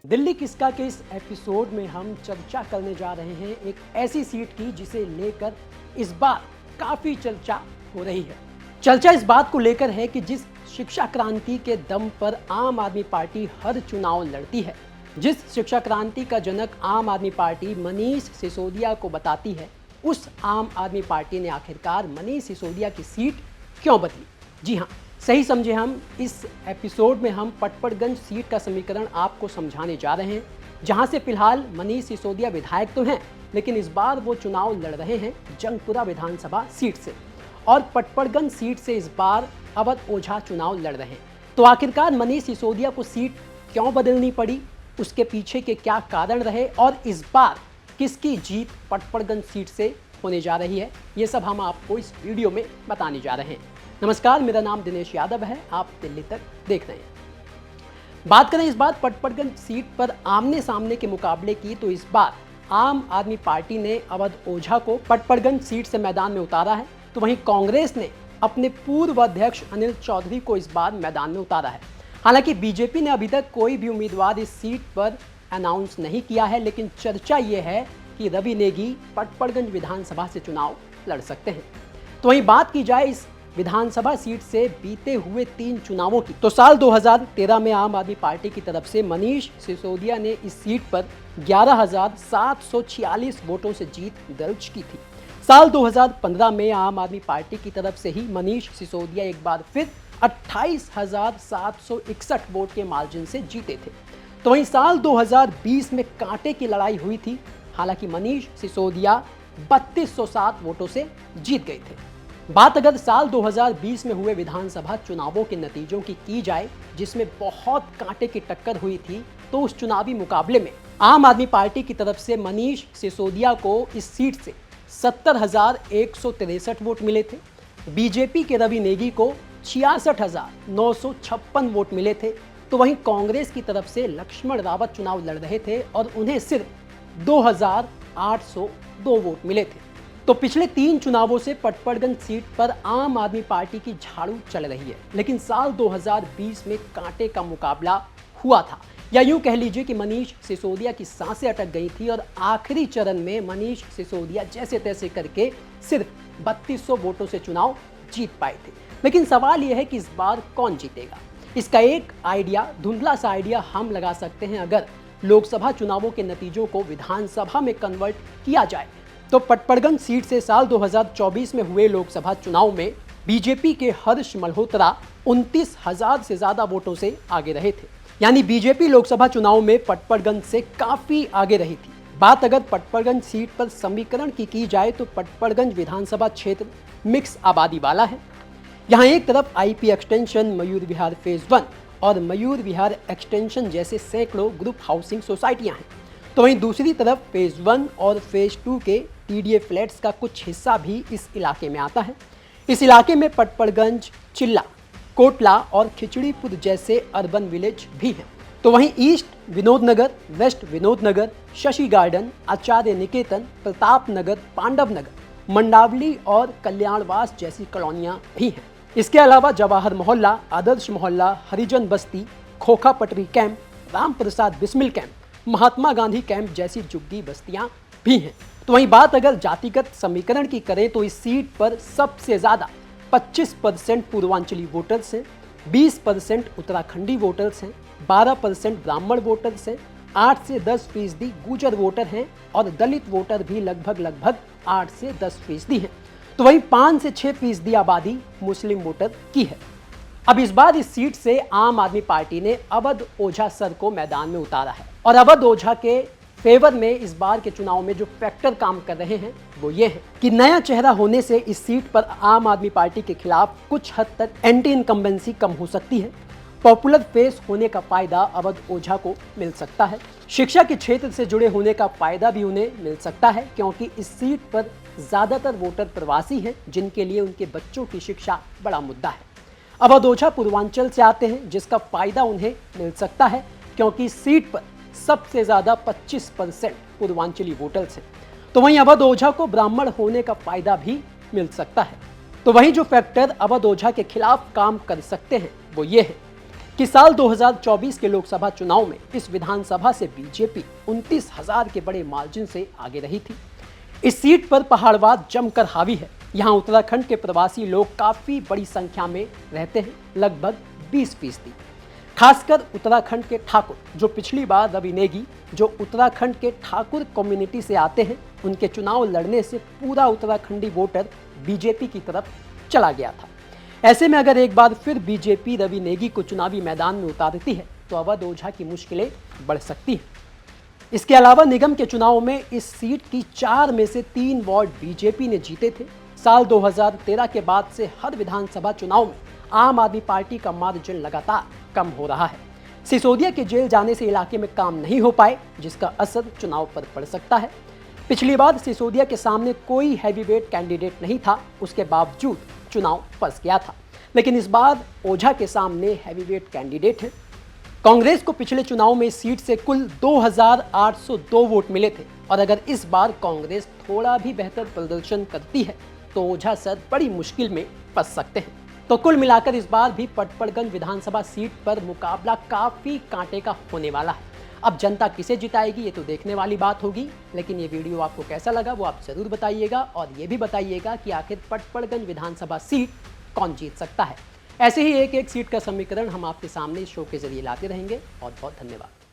दिल्ली किसका के इस एपिसोड में हम चर्चा करने जा रहे हैं एक ऐसी सीट की जिसे लेकर इस बार काफी चर्चा हो रही है। चर्चा इस बात को लेकर है कि जिस शिक्षा क्रांति के दम पर आम आदमी पार्टी हर चुनाव लड़ती है, जिस शिक्षा क्रांति का जनक आम आदमी पार्टी मनीष सिसोदिया को बताती है, उस आम आदमी पार्टी ने आखिरकार मनीष सिसोदिया की सीट क्यों बदली। जी हाँ, सही समझे, हम इस एपिसोड में हम पटपड़गंज सीट का समीकरण आपको समझाने जा रहे हैं, जहां से फिलहाल मनीष सिसोदिया विधायक तो हैं, लेकिन इस बार वो चुनाव लड़ रहे हैं जंगपुरा विधानसभा सीट से, और पटपड़गंज सीट से इस बार अवध ओझा चुनाव लड़ रहे हैं। तो आखिरकार मनीष सिसोदिया को सीट क्यों बदलनी पड़ी, उसके पीछे के क्या कारण रहे, और इस बार किसकी जीत पटपड़गंज सीट से होने जा रही है, ये सब हम आपको इस वीडियो में बताने जा रहे हैं। नमस्कार, मेरा नाम दिनेश यादव है, आप दिल्ली तक देख रहे हैं। बात करें इस बार पटपड़गंज सीट पर आमने सामने के मुकाबले की, तो इस बार आम आदमी पार्टी ने अवध ओझा को पटपड़गंज सीट से मैदान में उतारा है, तो वहीं कांग्रेस ने अपने पूर्व अध्यक्ष अनिल चौधरी को इस बार मैदान में उतारा है। हालांकि बीजेपी ने अभी तक कोई भी उम्मीदवार इस सीट पर अनाउंस नहीं किया है, लेकिन चर्चा ये है कि रवि नेगी पटपड़गंज विधानसभा से चुनाव लड़ सकते हैं। तो वहीं बात की जाए इस विधानसभा सीट से बीते हुए 3 चुनावों की, तो साल 2013 में आम आदमी पार्टी की तरफ से मनीष सिसोदिया ने इस सीट पर 11,746 वोटों से जीत दर्ज की थी। साल 2015 में आम आदमी पार्टी की तरफ से ही मनीष सिसोदिया एक बार फिर 28,761 वोट के मार्जिन से जीते थे। तो वहीं साल 2020 में कांटे की लड़ाई हुई थी, हालांकि मनीष सिसोदिया 3207 वोटों से जीत गए थे। बात अगर साल 2020 में हुए विधानसभा चुनावों के नतीजों की जाए, जिसमें बहुत कांटे की टक्कर हुई थी, तो उस चुनावी मुकाबले में आम आदमी पार्टी की तरफ से मनीष सिसोदिया को इस सीट से 70,163 वोट मिले थे। बीजेपी के रवि नेगी को 66,956 वोट मिले थे। तो वहीं कांग्रेस की तरफ से लक्ष्मण रावत चुनाव लड़ रहे थे और उन्हें सिर्फ 2,802 वोट मिले थे। तो पिछले 3 चुनावों से पटपड़गंज सीट पर आम आदमी पार्टी की झाड़ू चल रही है, लेकिन साल 2020 में कांटे का मुकाबला हुआ था, या यूं कह लीजिए कि मनीष सिसोदिया की सांसें अटक गई थी और आखिरी चरण में मनीष सिसोदिया जैसे तैसे करके सिर्फ 3200 वोटों से चुनाव जीत पाए थे। लेकिन सवाल यह है कि इस बार कौन जीतेगा। इसका एक आइडिया, धुंधला सा आइडिया हम लगा सकते हैं। अगर लोकसभा चुनावों के नतीजों को विधानसभा में कन्वर्ट किया जाए, तो पटपड़गंज सीट से साल 2024 में हुए लोकसभा चुनाव में बीजेपी के हर्ष मल्होत्रा 29,000 से ज्यादा वोटों से आगे रहे थे। यानी बीजेपी लोकसभा चुनाव में पटपड़गंज से काफी आगे रही थी। बात अगर पटपड़गंज सीट पर समीकरण की जाए, तो पटपड़गंज विधानसभा क्षेत्र मिक्स आबादी वाला है। यहाँ एक तरफ IP extension, Mayur Vihar phase 1 और मयूर विहार एक्सटेंशन जैसे सैकड़ों ग्रुप हाउसिंग सोसाइटियां हैं, तो वहीं दूसरी तरफ फेज 1 और फेज 2 के टीडीए फ्लैट्स का कुछ हिस्सा भी इस इलाके में आता है। इस इलाके में पटपड़गंज, चिल्ला, कोटला और खिचड़ीपुर जैसे अर्बन विलेज भी हैं। तो वहीं ईस्ट विनोद नगर, वेस्ट विनोद नगर, शशि गार्डन, आचार्य निकेतन, प्रताप नगर, पांडव नगर, मंडावली और कल्याणवास जैसी कॉलोनियां भी हैं। इसके अलावा जवाहर मोहल्ला, आदर्श मोहल्ला, हरिजन बस्ती, खोखा पटरी camp, Ram Prasad Bismil camp, Mahatma Gandhi camp जैसी झुग्गी बस्तियां भी हैं। तो वहीं बात अगर जातिगत समीकरण की करें, तो इस सीट पर सबसे ज्यादा 25% पूर्वांचली वोटर्स हैं, 20% उत्तराखंडी वोटर्स हैं, 12% ब्राह्मण वोटर्स हैं, 8 से 10% गुर्जर वोटर हैं और दलित वोटर भी लगभग 8 से 10% हैं। तो वहीं 5 से 6% आबादी मुस्लिम वोटर की है। अब इस बार इस सीट से आम आदमी पार्टी ने अवध ओझा सर को मैदान में उतारा है, और अवध ओझा के फेवर में इस बार के चुनाव में जो फैक्टर काम कर रहे हैं वो ये है कि नया चेहरा होने से इस सीट पर आम आदमी पार्टी के खिलाफ कुछ हद तक एंटी इनकम्बेंसी कम हो सकती है। पॉपुलर फेस होने का फायदा अवध ओझा को मिल सकता है। शिक्षा के क्षेत्र से जुड़े होने का फायदा भी उन्हें मिल सकता है, क्योंकि इस सीट पर ज्यादातर वोटर प्रवासी हैं, जिनके लिए उनके बच्चों की शिक्षा बड़ा मुद्दा है। अवध ओझा पूर्वांचल से आते हैं, जिसका फायदा उन्हें मिल सकता है, क्योंकि इस सीट पर सबसे ज्यादा 25% पूर्वांचली वोटर्स हैं। तो वहीं अवध ओझा को ब्राह्मण होने का फायदा भी मिल सकता है। तो वहीं जो फैक्टर अवध ओझा के खिलाफ काम कर सकते हैं वो ये है कि साल 2024 के लोकसभा चुनाव में इस विधानसभा से बीजेपी 29,000 के बड़े मार्जिन से आगे रही थी। इस सीट पर पहाड़वाद जमकर हावी है। यहाँ उत्तराखंड के प्रवासी लोग काफी बड़ी संख्या में रहते हैं, लगभग 20%। खासकर उत्तराखंड के ठाकुर, जो पिछली बार रवि नेगी, जो उत्तराखंड के ठाकुर कम्युनिटी से आते हैं, उनके चुनाव लड़ने से पूरा उत्तराखंडी वोटर बीजेपी की तरफ चला गया था। ऐसे में अगर एक बार फिर बीजेपी रवि नेगी को चुनावी मैदान में उतारती है तो अवध ओझा की मुश्किलें बढ़ सकती हैं। इसके अलावा निगम के चुनाव में इस सीट की 4 में से 3 वार्ड बीजेपी ने जीते थे। साल 2013 के बाद से हर विधानसभा चुनाव में आम आदमी पार्टी का मार्जिन लगातार कम हो रहा है। सिसोदिया के जेल जाने से इलाके में काम नहीं हो पाए, जिसका असर चुनाव पर पड़ सकता है। पिछली बार सिसोदिया के सामने कोई हैवीवेट कैंडिडेट नहीं था, उसके बावजूद चुनाव फंस गया था। लेकिन इस बार ओझा के सामने हैवीवेट कैंडिडेट है। कांग्रेस को पिछले चुनाव में इस सीट से कुल 2,802 वोट मिले थे और अगर इस बार कांग्रेस थोड़ा भी बेहतर प्रदर्शन करती है तो ओझा सर बड़ी मुश्किल में फंस सकते हैं। तो कुल मिलाकर इस बार भी पटपड़गंज विधानसभा सीट पर मुकाबला काफी कांटे का होने वाला है। अब जनता किसे जिताएगी ये तो देखने वाली बात होगी, लेकिन ये वीडियो आपको कैसा लगा वो आप जरूर बताइएगा और ये भी बताइएगा कि आखिर पटपड़गंज विधानसभा सीट कौन जीत सकता है। ऐसे ही एक एक सीट का समीकरण हम आपके सामने इस शो के जरिए लाते रहेंगे। बहुत बहुत धन्यवाद।